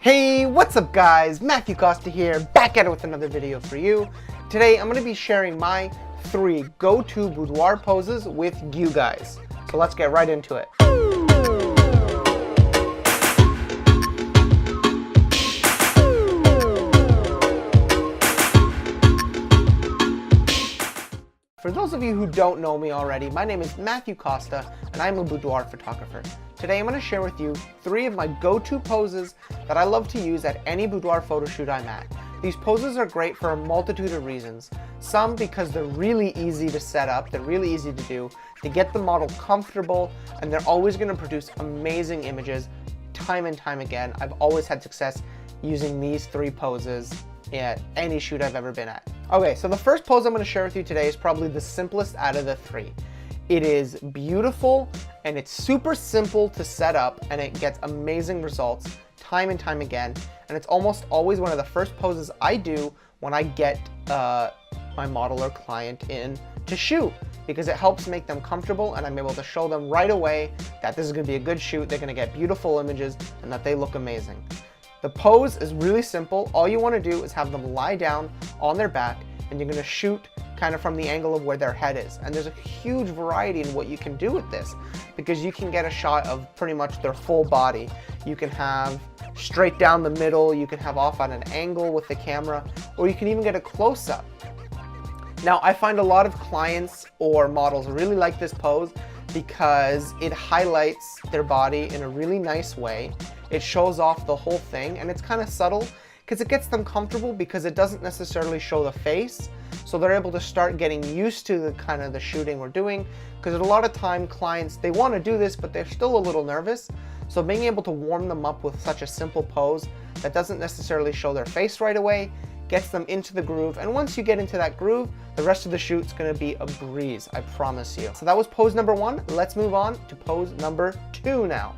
Hey, what's up guys? Costa here, back at it with another video for you. Today I'm going to be sharing my 3 go-to boudoir poses with you guys. So let's get right into it. For those of you who don't know me already, my name is Costa and I'm a boudoir photographer. Today I'm going to share with you 3 of my go-to poses that I love to use at any boudoir photo shoot I'm at. These poses are great for a multitude of reasons. Some because they're really easy to set up, they're really easy to do, they get the model comfortable, and they're always going to produce amazing images time and time again. I've always had success using these 3 poses at any shoot I've ever been at. Okay, so the first pose I'm going to share with you today is probably the simplest out of the 3. It is beautiful and it's super simple to set up, and it gets amazing results time and time again, and it's almost always one of the first poses I do when I get my model or client in to shoot, because it helps make them comfortable and I'm able to show them right away that this is going to be a good shoot, they're going to get beautiful images, and that they look amazing. The pose is really simple. All you want to do is have them lie down on their back, and you're going to shoot kind of from the angle of where their head is. And there's a huge variety in what you can do with this, because you can get a shot of pretty much their full body. You can have straight down the middle, you can have off on an angle with the camera, or you can even get a close-up. Now, I find a lot of clients or models really like this pose because it highlights their body in a really nice way. It shows off the whole thing, and it's kind of subtle because it gets them comfortable, because it doesn't necessarily show the face. So they're able to start getting used to the kind of the shooting we're doing, because a lot of time clients, they want to do this, but they're still a little nervous. So being able to warm them up with such a simple pose that doesn't necessarily show their face right away gets them into the groove. And once you get into that groove, the rest of the shoot's going to be a breeze, I promise you. So that was pose number 1. Let's move on to pose number 2 now.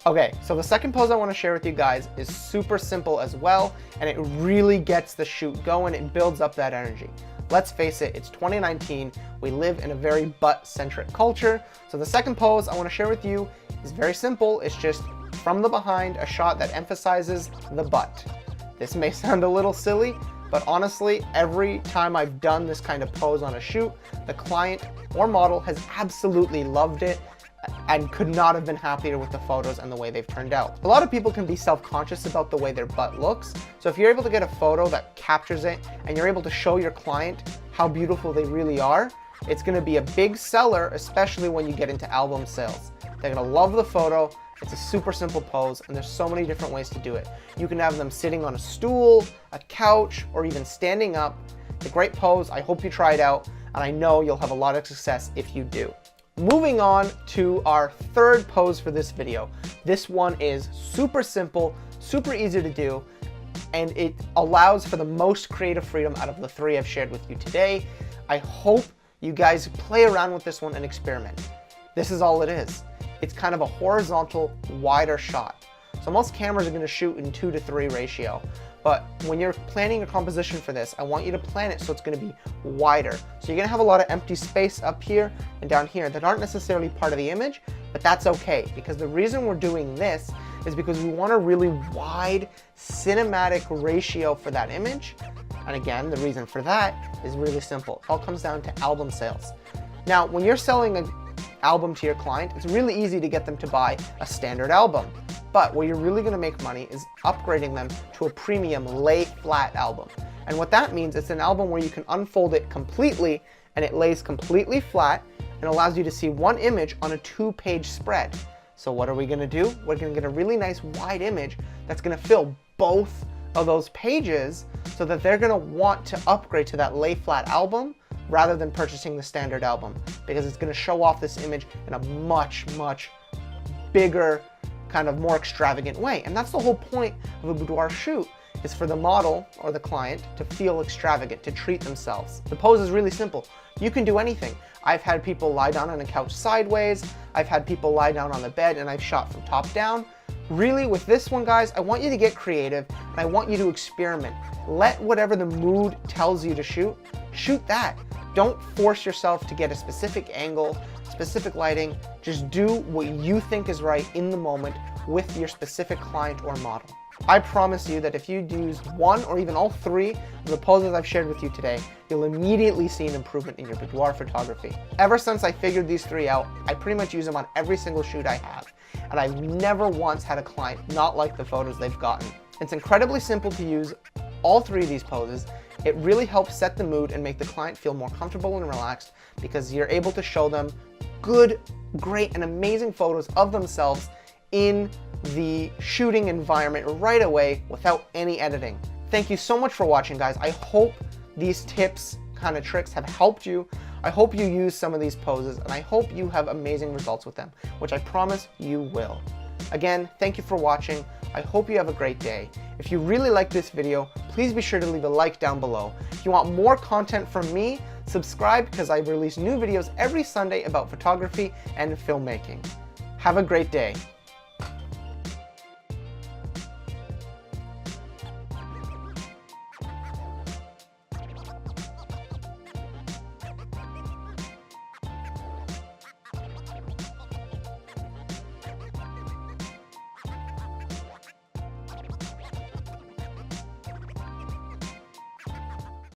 Okay, so the second pose I want to share with you guys is super simple as well, and it really gets the shoot going. It builds up that energy. Let's face it, it's 2019. We live in a very butt-centric culture. So the second pose I want to share with you is very simple. It's just from the behind, a shot that emphasizes the butt. This may sound a little silly, but honestly, every time I've done this kind of pose on a shoot, the client or model has absolutely loved it and could not have been happier with the photos and the way they've turned out. A lot of people can be self-conscious about the way their butt looks, so if you're able to get a photo that captures it and you're able to show your client how beautiful they really are, it's going to be a big seller, especially when you get into album sales. They're going to love the photo. It's a super simple pose, and there's so many different ways to do it. You can have them sitting on a stool, a couch, or even standing up. It's a great pose. I hope you try it out, and I know you'll have a lot of success if you do. Moving on to our third pose for this video. This one is super simple, super easy to do, and it allows for the most creative freedom out of the 3 I've shared with you today. I hope you guys play around with this one and experiment. This is all it is. It's kind of a horizontal, wider shot. So most cameras are going to shoot in 2:3 ratio. But when you're planning a composition for this, I want you to plan it so it's going to be wider. So you're going to have a lot of empty space up here and down here that aren't necessarily part of the image, but that's okay, because the reason we're doing this is because we want a really wide cinematic ratio for that image. And again, the reason for that is really simple. It all comes down to album sales. Now, when you're selling an album to your client, it's really easy to get them to buy a standard album. But where you're really going to make money is upgrading them to a premium lay flat album. And what that means, it's an album where you can unfold it completely and it lays completely flat and allows you to see one image on a 2-page spread. So what are we going to do? We're going to get a really nice wide image that's going to fill both of those pages, so that they're going to want to upgrade to that lay flat album rather than purchasing the standard album, because it's going to show off this image in a much, much bigger, kind of more extravagant way. And that's the whole point of a boudoir shoot, is for the model or the client to feel extravagant, to treat themselves. The pose is really simple. You can do anything. I've had people lie down on a couch sideways. I've had people lie down on the bed, and I've shot from top down. Really, with this one, guys, I want you to get creative and I want you to experiment. Let whatever the mood tells you to shoot, shoot that. Don't force yourself to get a specific angle, specific lighting. Just do what you think is right in the moment with your specific client or model. I promise you that if you use one or even all three of the poses I've shared with you today, you'll immediately see an improvement in your boudoir photography. Ever since I figured these three out, I pretty much use them on every single shoot I have, and I've never once had a client not like the photos they've gotten. It's incredibly simple to use all three of these poses. It really helps set the mood and make the client feel more comfortable and relaxed because you're able to show them good, great, and amazing photos of themselves in the shooting environment right away without any editing. Thank you so much for watching, guys. I hope these tips, kind of tricks, have helped you. I hope you use some of these poses, and I hope you have amazing results with them, which I promise you will. Again, thank you for watching. I hope you have a great day. If you really like this video, please be sure to leave a like down below. If you want more content from me, subscribe because I release new videos every Sunday about photography and filmmaking. Have a great day.